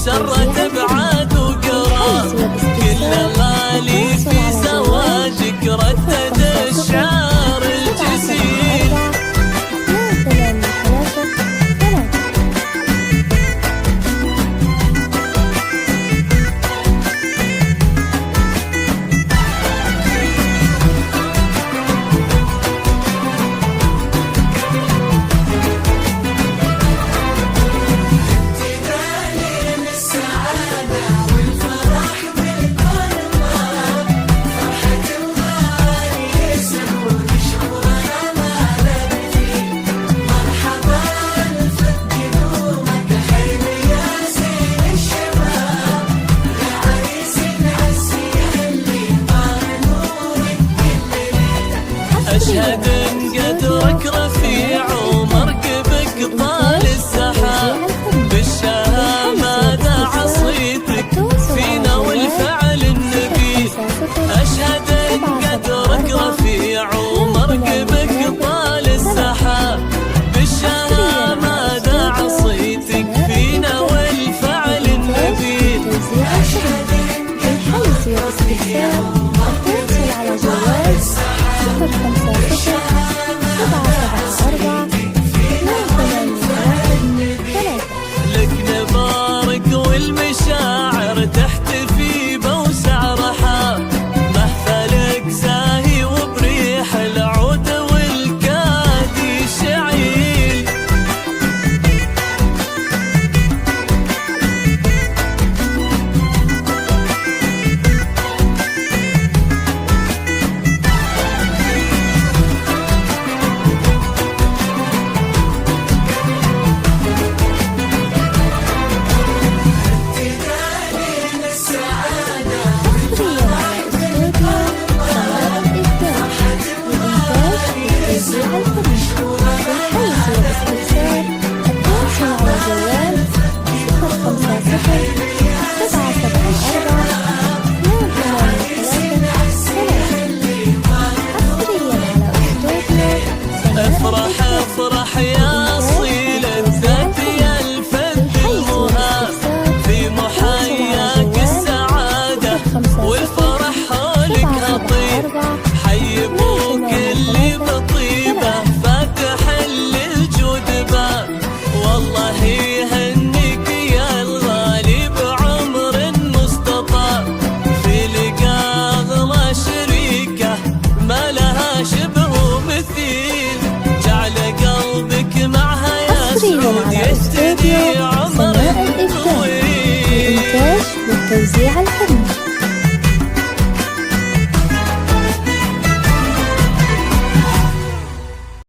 سرت ابعاد وقرا، كل غالي في زواجك ردد الشعر الجزيل. أشهد إن قدرك رفيع ومركبك طال السحاب، بالشهامة دعا صيتك فينا والفعل النبيل. أشهد إن قدرك رفيع ومركبك طال السحاب، بالشهامة دعا صيتك فينا والفعل النبيل. أشهد إن قدرك رفيع اتصل على جوال 050 774 لك نبارك والمشاعر تحت